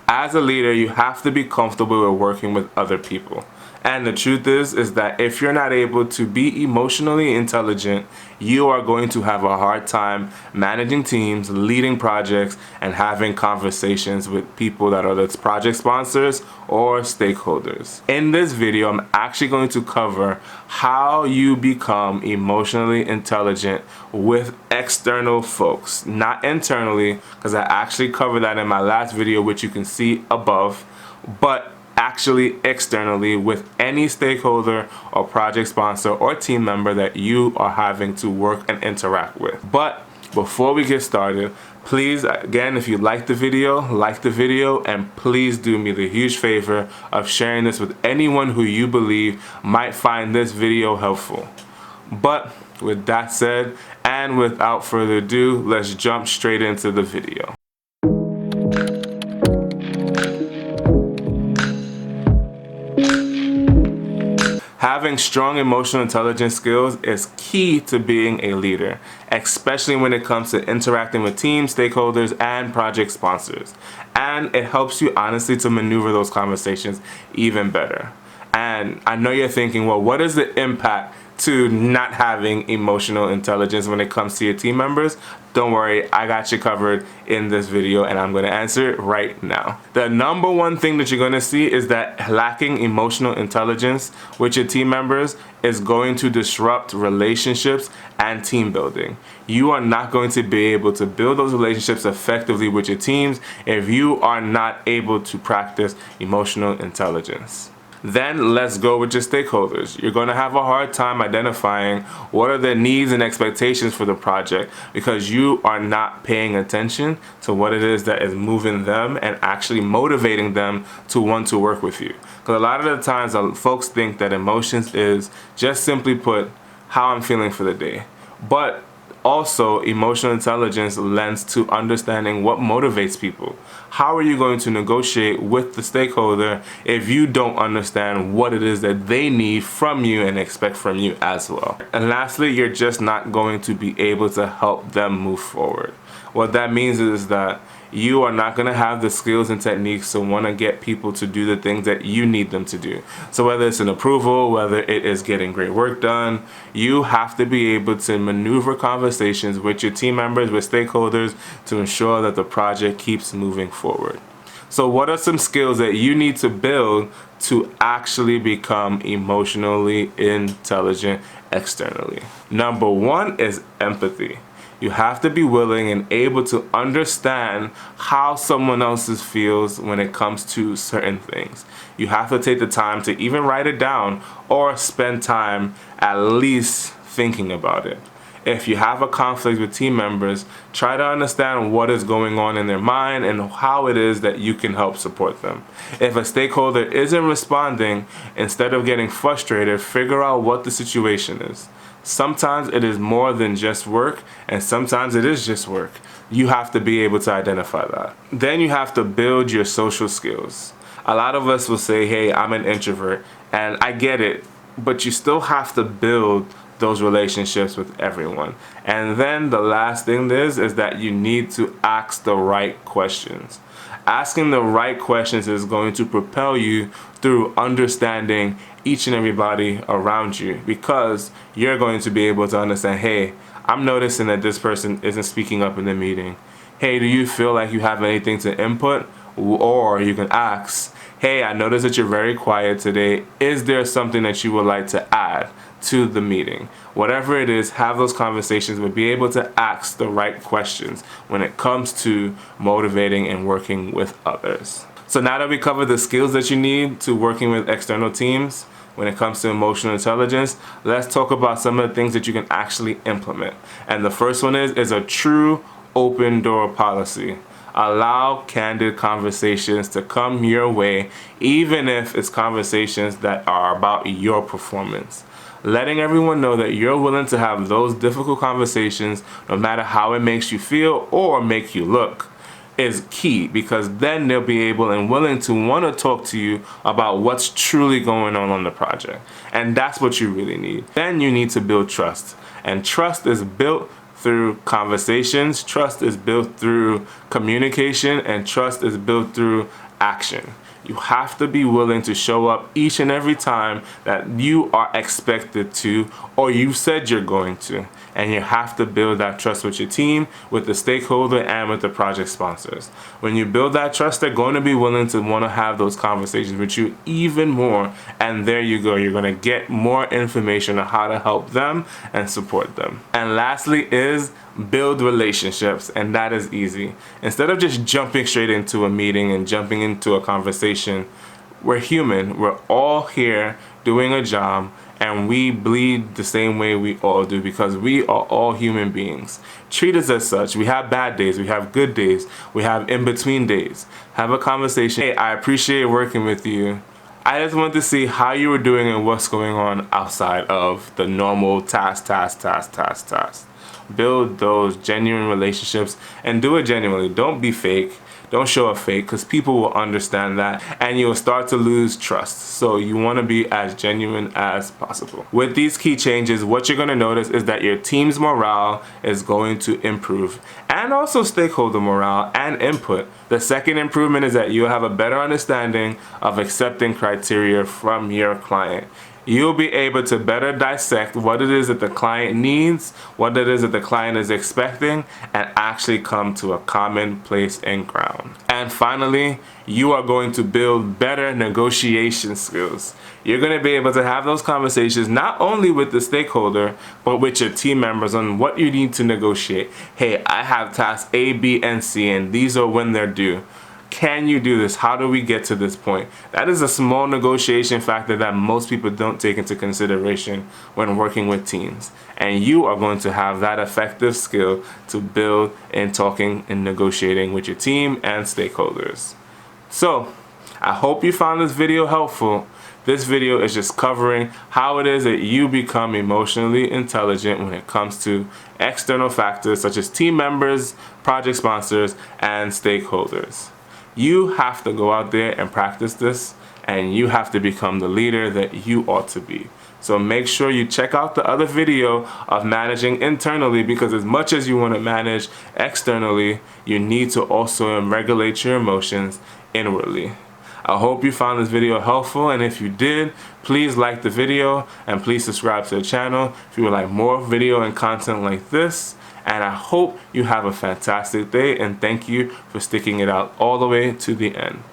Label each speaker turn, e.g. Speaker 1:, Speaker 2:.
Speaker 1: As a leader, you have to be comfortable with working with other people. And the truth is that if you're not able to be emotionally intelligent, you are going to have a hard time managing teams, leading projects, and having conversations with people that are the project sponsors or stakeholders. In this video, I'm actually going to cover how you become emotionally intelligent with external folks, not internally, because I actually covered that in my last video, which you can see above, but actually externally with any stakeholder or project sponsor or team member that you are having to work and interact with. But before we get started, please, again, if you like the video, and please do me the huge favor of sharing this with anyone who you believe might find this video helpful. But with that said, and without further ado, let's jump straight into the video. Having strong emotional intelligence skills is key to being a leader, especially when it comes to interacting with teams, stakeholders, and project sponsors. And it helps you honestly to maneuver those conversations even better. And I know you're thinking, well, what is the impact to not having emotional intelligence when it comes to your team members? Don't worry, I got you covered in this video, and I'm going to answer it right now. The number one thing that you're going to see is that lacking emotional intelligence with your team members is going to disrupt relationships and team building. You are not going to be able to build those relationships effectively with your teams if you are not able to practice emotional intelligence. Then let's go with your stakeholders. You're going to have a hard time identifying what are their needs and expectations for the project because you are not paying attention to what it is that is moving them and actually motivating them to want to work with you. Because a lot of the times folks think that emotions is just simply put how I'm feeling for the day. But also, emotional intelligence lends to understanding what motivates people. How are you going to negotiate with the stakeholder if you don't understand what it is that they need from you and expect from you as well? And lastly, you're just not going to be able to help them move forward. What that means is that you are not going to have the skills and techniques to want to get people to do the things that you need them to do. So whether it's an approval, whether it is getting great work done, you have to be able to maneuver conversations with your team members, with stakeholders, to ensure that the project keeps moving forward. So what are some skills that you need to build to actually become emotionally intelligent externally? Number one is empathy. You have to be willing and able to understand how someone else feels when it comes to certain things. You have to take the time to even write it down or spend time at least thinking about it. If you have a conflict with team members, try to understand what is going on in their mind and how it is that you can help support them. If a stakeholder isn't responding, instead of getting frustrated, figure out what the situation is. Sometimes it is more than just work, and sometimes it is just work. You have to be able to identify that. Then you have to build your social skills. A lot of us will say, hey, I'm an introvert, and I get it, but you still have to build those relationships with everyone. And then the last thing is that you need to ask the right questions. Asking the right questions is going to propel you through understanding each and everybody around you, because you're going to be able to understand, hey, I'm noticing that this person isn't speaking up in the meeting. Hey, do you feel like you have anything to input? Or you can ask, hey, I noticed that you're very quiet today. Is there something that you would like to add to the meeting? Whatever it is, have those conversations, but be able to ask the right questions when it comes to motivating and working with others. So now that we covered the skills that you need to working with external teams, when it comes to emotional intelligence, let's talk about some of the things that you can actually implement. And the first one is a true open door policy. Allow candid conversations to come your way, even if it's conversations that are about your performance. Letting everyone know that you're willing to have those difficult conversations, no matter how it makes you feel or make you look, is key, because then they'll be able and willing to want to talk to you about what's truly going on the project. And that's what you really need. Then you need to build trust. And trust is built through conversations, trust is built through communication, and trust is built through action. You have to be willing to show up each and every time that you are expected to, or you said you're going to. And you have to build that trust with your team, with the stakeholder, and with the project sponsors. When you build that trust, they're going to be willing to want to have those conversations with you even more. And there you go. You're going to get more information on how to help them and support them. And lastly is build relationships, and that is easy. Instead of just jumping straight into a meeting and jumping into a conversation, we're human. We're all here doing a job, and we bleed the same way we all do because we are all human beings. Treat us as such. We have bad days, we have good days, we have in-between days. Have a conversation. Hey, I appreciate working with you. I just want to see how you were doing and what's going on outside of the normal task. Build those genuine relationships and do it genuinely. Don't be fake. Don't show a fake, because people will understand that and you'll start to lose trust. So you want to be as genuine as possible. With these key changes, what you're going to notice is that your team's morale is going to improve, and also stakeholder morale and input. The second improvement is that you'll have a better understanding of accepting criteria from your client. You'll be able to better dissect what it is that the client needs, what it is that the client is expecting, and actually come to a common place and ground. And finally, you are going to build better negotiation skills. You're going to be able to have those conversations not only with the stakeholder, but with your team members on what you need to negotiate. Hey, I have tasks A, B, and C, and these are when they're due. Can you do this? How do we get to this point? That is a small negotiation factor that most people don't take into consideration when working with teams. And you are going to have that effective skill to build in talking and negotiating with your team and stakeholders. So, I hope you found this video helpful. This video is just covering how it is that you become emotionally intelligent when it comes to external factors such as team members, project sponsors, and stakeholders. You have to go out there and practice this, and you have to become the leader that you ought to be. So make sure you check out the other video of managing internally, because as much as you want to manage externally, you need to also regulate your emotions inwardly. I hope you found this video helpful, and if you did, please like the video and please subscribe to the channel if you would like more video and content like this. And I hope you have a fantastic day, and thank you for sticking it out all the way to the end.